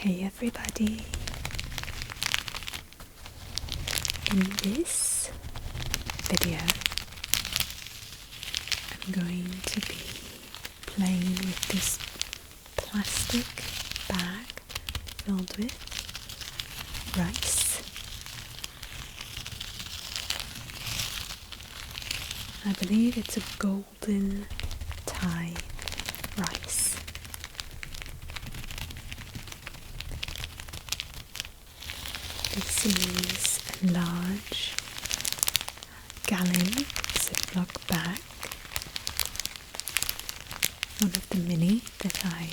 Hey everybody, in this video I'm going to be playing with this plastic bag filled with rice. I believe it's a golden Thai rice. This is a large gallon Ziploc bag, one of the many that I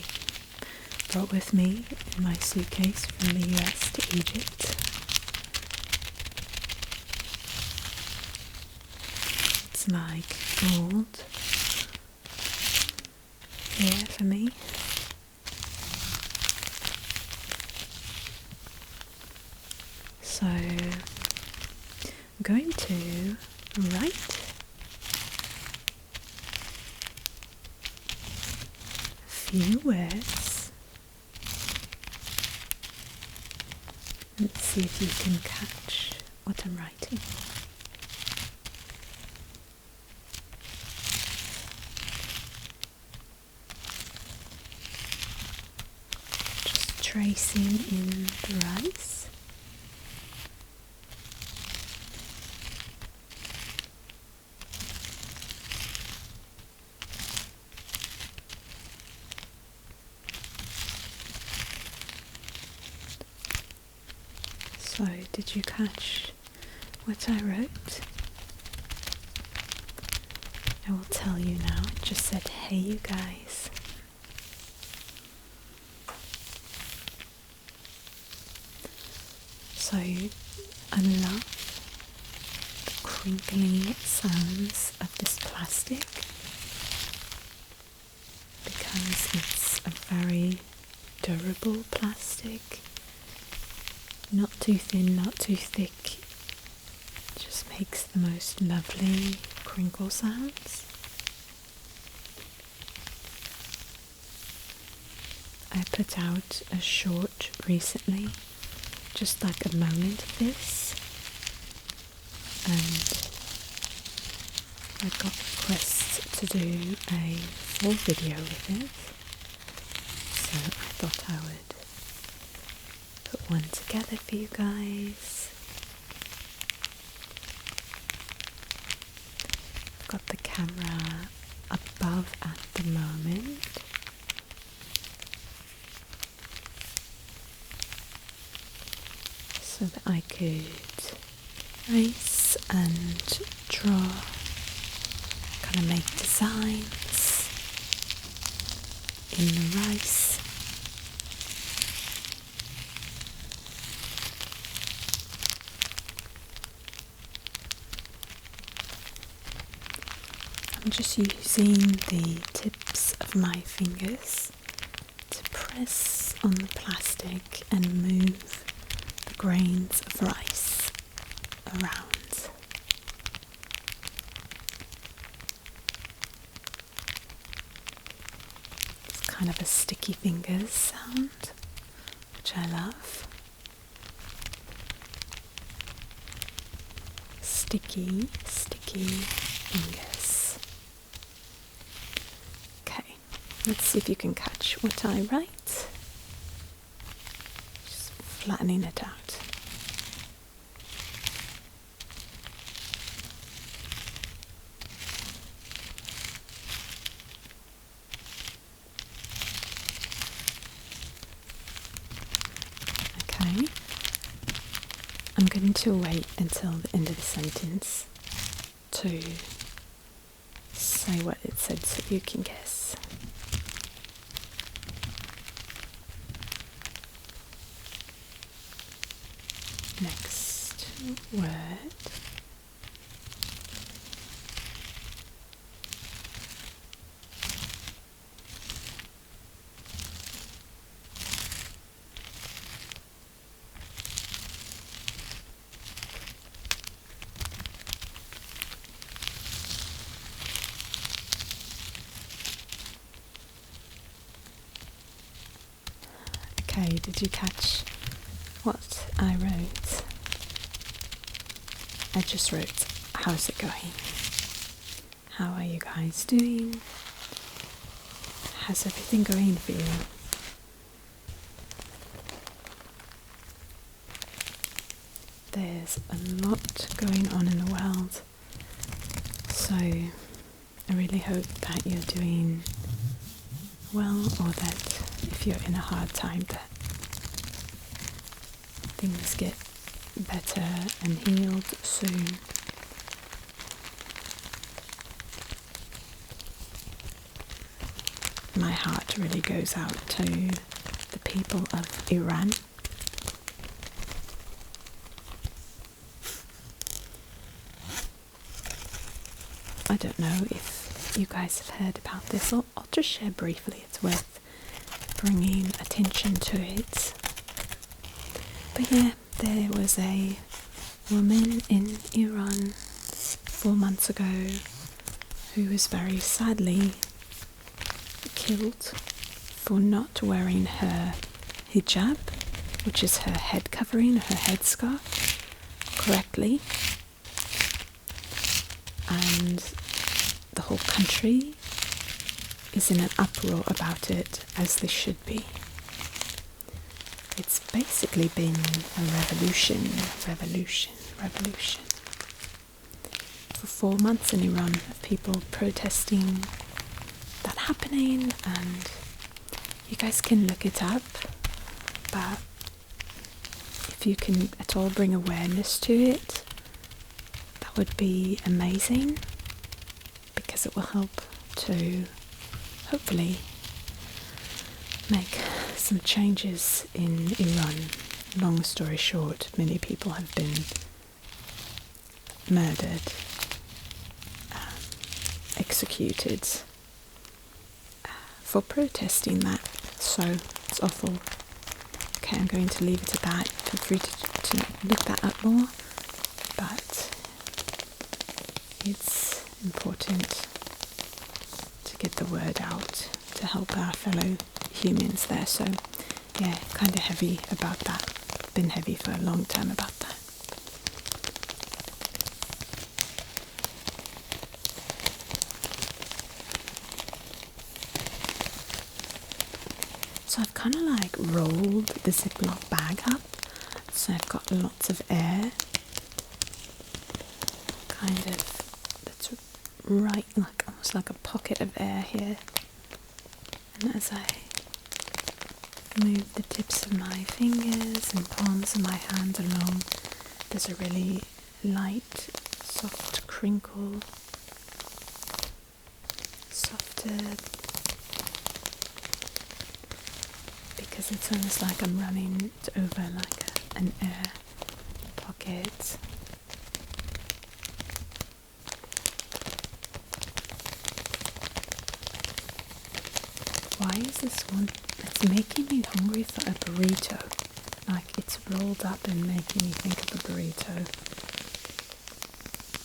brought with me in my suitcase from the US to Egypt. It's like gold here for me. So I'm going to write a few words. Let's see if you can catch what I'm writing. Just tracing in the rice. So, did you catch what I wrote? I will tell you now. It just said, hey you guys. So, I love the crinkling sounds of this plastic because it's a very durable plastic. Not too thin, not too thick. It just makes the most lovely crinkle sounds. I put out a short recently, just like a moment of this, and I got requests to do a full video with it, so I thought I would put one together for you guys. I've got the camera above at the moment, so that I could trace and draw, kind of make designs in the rice. I'm just using the tips of my fingers to press on the plastic and move the grains of rice around. It's kind of a sticky fingers sound, which I love. Sticky fingers. Let's see if you can catch what I write. Just flattening it out. Okay. I'm going to wait until the end of the sentence to say what it said so you can guess. Next word. Okay, did you catch what I wrote? I just wrote, how's it going? How are you guys doing? How's everything going for you? There's a lot going on in the world, so I really hope that you're doing well, or that if you're in a hard time, that things get better and healed soon. My heart really goes out to the people of Iran. I don't know if you guys have heard about this. I'll just share briefly. It's worth bringing attention to it. But yeah, there was a woman in Iran 4 months ago who was very sadly killed for not wearing her hijab, which is her head covering, her headscarf, correctly. And the whole country is in an uproar about it, as they should be. It's basically been a revolution. For 4 months in Iran, of people protesting that happening, and you guys can look it up, but if you can at all bring awareness to it, that would be amazing, because it will help to hopefully make some changes in Iran. Long story short, many people have been murdered, executed for protesting that, so it's awful. Okay, I'm going to leave it at that. Feel free to look that up more, but it's important to get the word out to help our fellow humans there. So yeah, kind of heavy about that. Been heavy for a long time about that. So I've kind of like rolled the Ziploc bag up, so I've got lots of air, kind of, that's right, like almost like a pocket of air here. And as I move the tips of my fingers and palms of my hand along, there's a really light, soft crinkle, softer, because it's almost like I'm running over like an air pocket. Why is this one? It's making me hungry for a burrito. Like, it's rolled up and making me think of a burrito.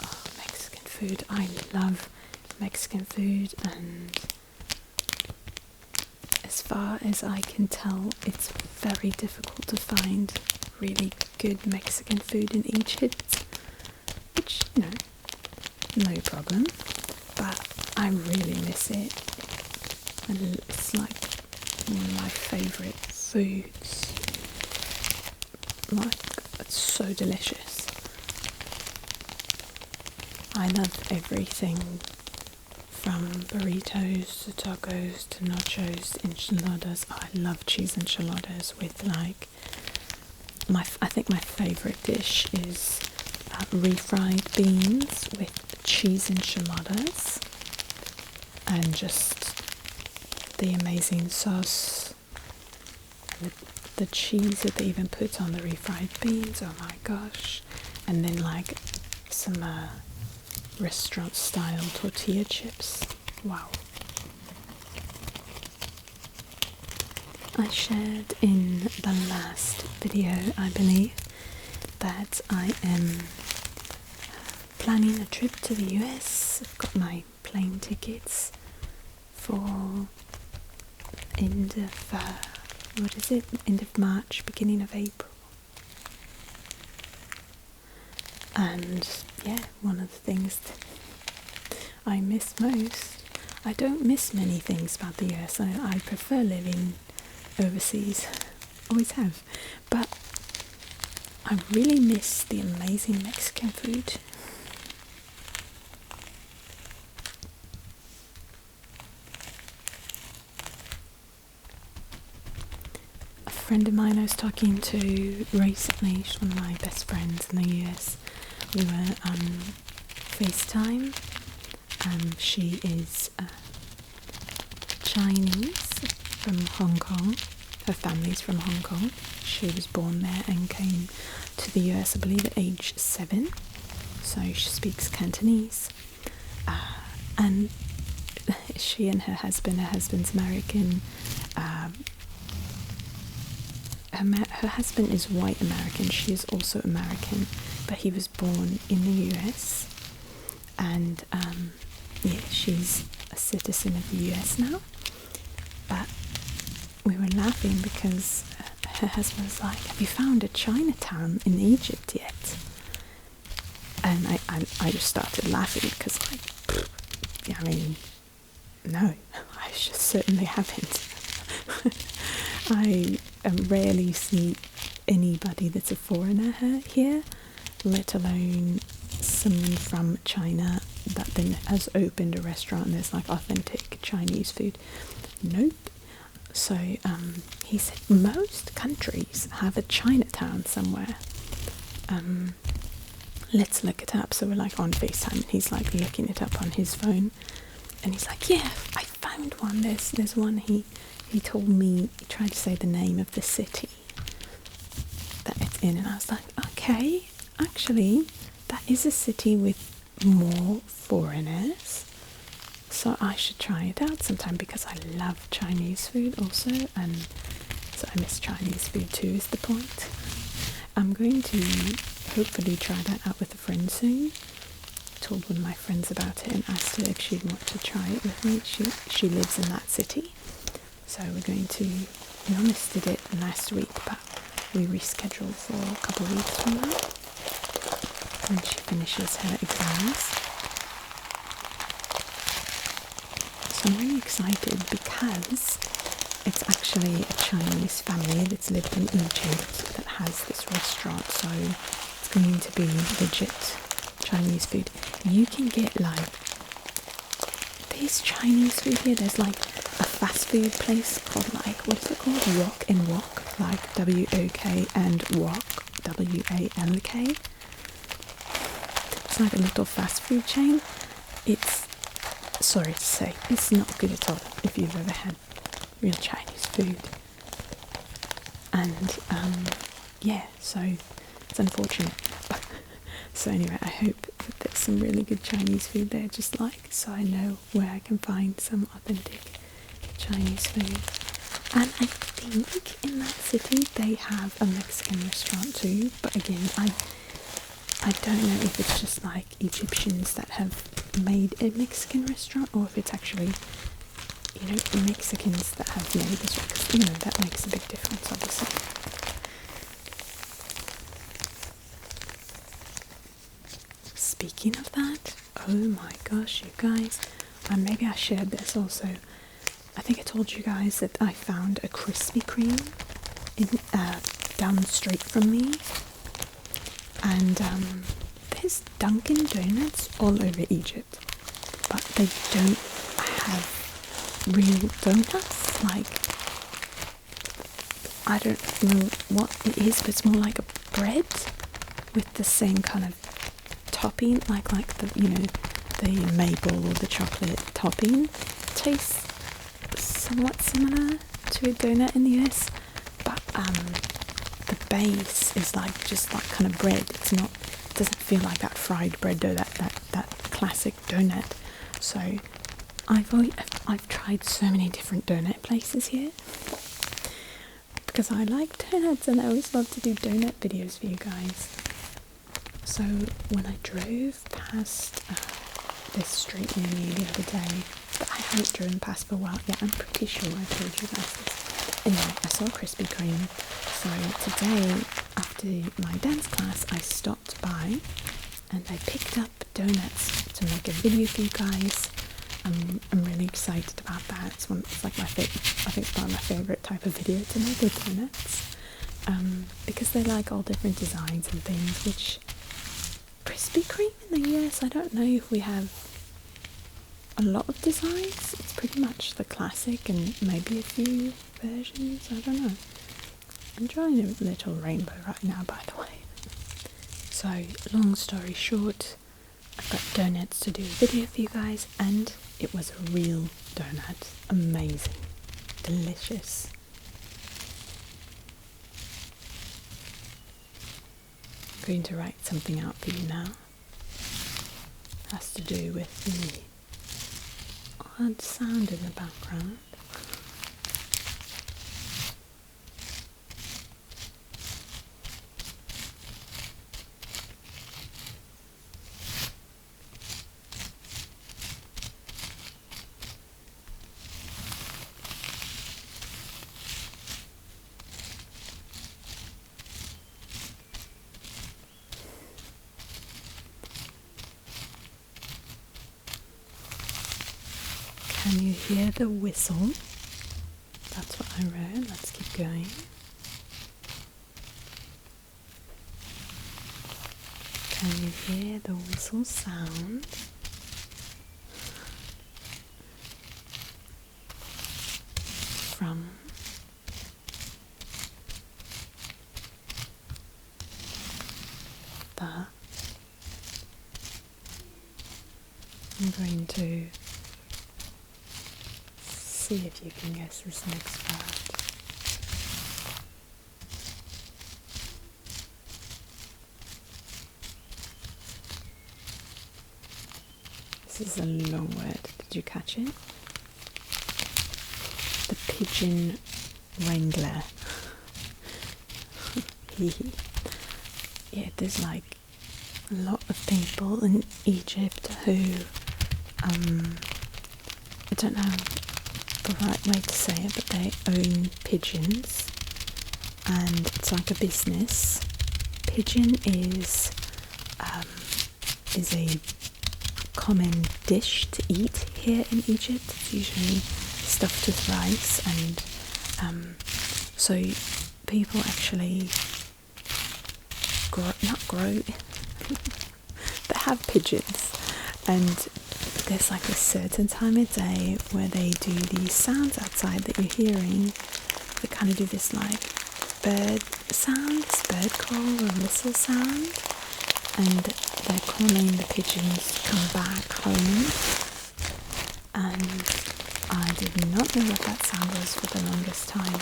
Oh, Mexican food. I love Mexican food, and as far as I can tell, it's very difficult to find really good Mexican food in Egypt, which, you know, no problem, but I really miss it, and it's like one of my favourite foods. Like, it's so delicious. I love everything from burritos to tacos to nachos, enchiladas. I love cheese enchiladas with like I think my favourite dish is refried beans with cheese enchiladas and just the amazing sauce, the cheese that they even put on the refried beans. Oh my gosh. And then like some restaurant style tortilla chips. Wow. I shared in the last video, I believe, that I am planning a trip to the US. I've got my plane tickets for end of what is it, end of March, beginning of April. And yeah, one of the things that I miss most, I don't miss many things about the US. I prefer living overseas, always have, but I really miss the amazing Mexican food. A friend of mine I was talking to recently, she's one of my best friends in the US, we were on FaceTime. She is Chinese from Hong Kong. Her family's from Hong Kong. She was born there and came to the US, I believe, at age 7. So she speaks Cantonese. And she and her husband's American. Her husband is white American. She is also American, but he was born in the US. And yeah, she's a citizen of the US now. But we were laughing because her husband was like, "Have you found a Chinatown in Egypt yet?" And I just started laughing because, like, yeah, I mean, no, I just certainly haven't. I rarely see anybody that's a foreigner here, let alone someone from China that then has opened a restaurant and there's like authentic Chinese food. Nope. So he said most countries have a Chinatown somewhere. Let's look it up. So we're like on FaceTime and he's like looking it up on his phone and he's like, yeah, I found one. There's one. He told me, he tried to say the name of the city that it's in, and I was like, okay, actually that is a city with more foreigners, so I should try it out sometime because I love Chinese food also, and so I miss Chinese food too is the point. I'm going to hopefully try that out with a friend soon. Told one of my friends about it and asked her if she'd want to try it with me. She lives in that city, so we're going to, we almost did it last week, but we rescheduled for a couple of weeks from now when she finishes her exams. So I'm really excited because it's actually a Chinese family that's lived in Egypt that has this restaurant, so it's going to be legit Chinese food. You can get like, there's Chinese food here, there's like a fast food place called, like, what is it called? Wok and Wok, like W-O-K and Wok, W-A-L-K. It's like a little fast food chain. It's, sorry to say, it's not good at all if you've ever had real Chinese food. And yeah, so it's unfortunate. So anyway, I hope that there's some really good Chinese food there, just like, so I know where I can find some authentic Chinese food. And I think in that city they have a Mexican restaurant too, but again, I don't know if it's just like Egyptians that have made a Mexican restaurant or if it's actually, you know, Mexicans that have made this one, because, you know, that makes a big difference obviously. Speaking of that, oh my gosh, you guys, and maybe I shared this also. I think I told you guys that I found a Krispy Kreme down the street from me, and there's Dunkin' Donuts all over Egypt, but they don't have real donuts. Like, I don't know what it is, but it's more like a bread with the same kind of topping, like the, you know, the maple or the chocolate topping. Tastes somewhat similar to a donut in the US, but the base is like just like kind of bread. It's not, it doesn't feel like that fried bread dough, that classic donut. So I've tried so many different donut places here because I like donuts and I always love to do donut videos for you guys. So when I drove past this street near me the other day, but I haven't driven past for a while. Yeah, I'm pretty sure I told you guys this. Anyway, I saw Krispy Kreme, so today after my dance class I stopped by and I picked up donuts to make a video for you guys. I'm really excited about that. It's like my favorite. I think it's one of my favorite type of video to make with donuts, because they like all different designs and things. Which Krispy Kreme in the US, I don't know if we have a lot of designs. It's pretty much the classic and maybe a few versions. I don't know. I'm drawing a little rainbow right now, by the way. So, long story short, I've got donuts to do a video for you guys, and it was a real donut. Amazing. Delicious. I'm going to write something out for you now. It has to do with the odd sound in the background. Can you hear the whistle? That's what I wrote. Let's keep going. Can you hear the whistle sound? From the... I'm going to see if you can guess this next word. This is a long word. Did you catch it? The Pigeon wrangler. Yeah, there's like a lot of people in Egypt who I don't know the right way to say it, but they own pigeons, and it's like a business. Pigeon is a common dish to eat here in Egypt. It's usually stuffed with rice, and so people actually grow they have pigeons, and there's like a certain time of day where they do these sounds outside that you're hearing. They kind of do this like bird sound, this bird call or whistle sound, and they're calling the pigeons to come back home. And I did not know what that sound was for the longest time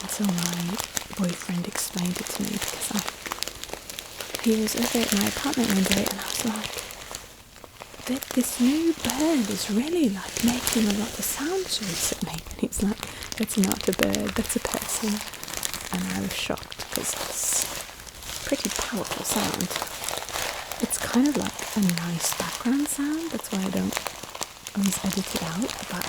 until my boyfriend explained it to me, because he was over at my apartment one day and I was like, this new bird is really like making a lot of sounds recently. And he's like, that's not a bird, that's a person. And I was shocked because it's a pretty powerful sound. It's kind of like a nice background sound, that's why I don't always edit it out, but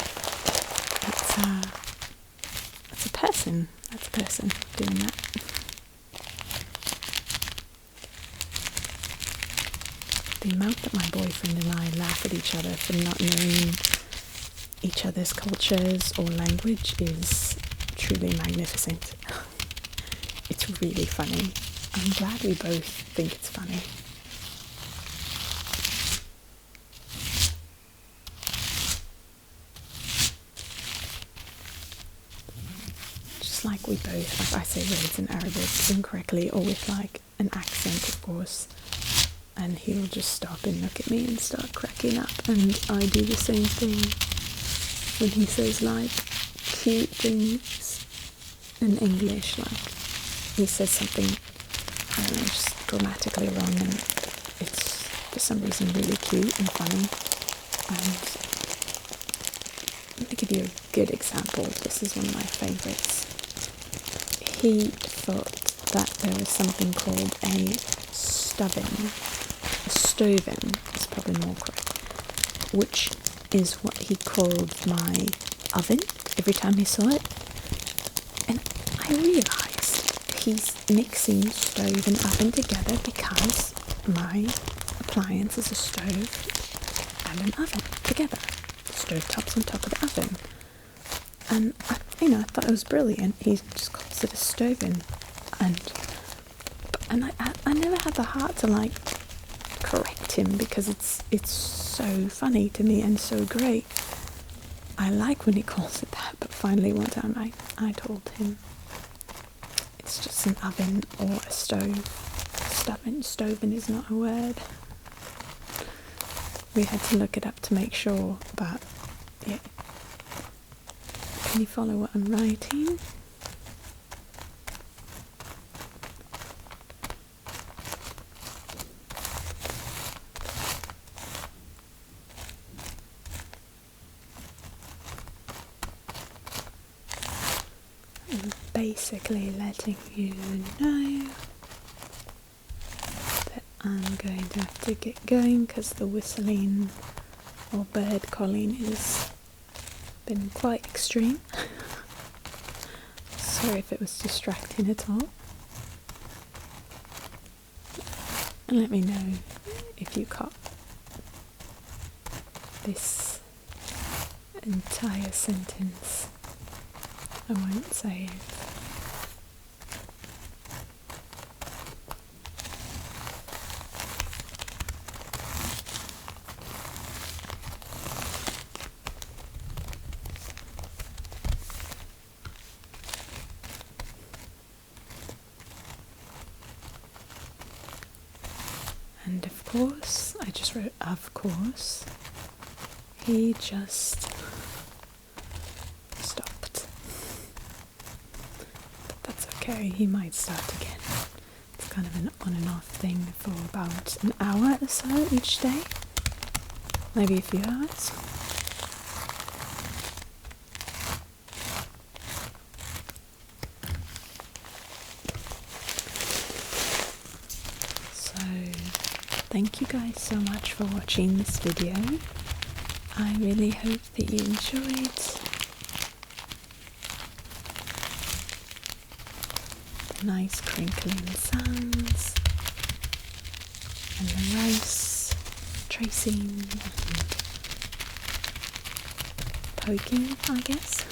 it's a person. That's a person doing that. The amount that my boyfriend and I laugh at each other for not knowing each other's cultures or language is truly magnificent. It's really funny. I'm glad we both think it's funny. Just like we both, like I say words in Arabic incorrectly or with like an accent, of course. And he'll just stop and look at me and start cracking up, and I do the same thing when he says like cute things in English. Like he says something, I don't know, just grammatically wrong, and it's for some reason really cute and funny. And let me give you a good example. This is one of my favourites. He thought that there was something called a stovin is probably more correct, which is what he called my oven every time he saw it. And I realised he's mixing stove and oven together because my appliance is a stove and an oven together. Stove tops on top of the oven. And I thought it was brilliant. He just calls it a stove-in. And I never had the heart to like correct him because it's so funny to me and so great. I like when he calls it that, but finally one time I told him it's just an oven or a stove. Stove-in is not a word. We had to look it up to make sure, but yeah. Can you follow what I'm writing? I'm basically letting you know that I'm going to have to get going because the whistling or bird calling has been quite extreme. Sorry if it was distracting at all. And let me know if you caught this entire sentence. I won't say it. And of course, I just wrote of course, he just stopped. But that's okay, he might start again. It's kind of an on and off thing for about an hour or so each day. Maybe a few hours. Thank you guys so much for watching this video. I really hope that you enjoyed. The nice crinkling sounds and the rice tracing and poking, I guess.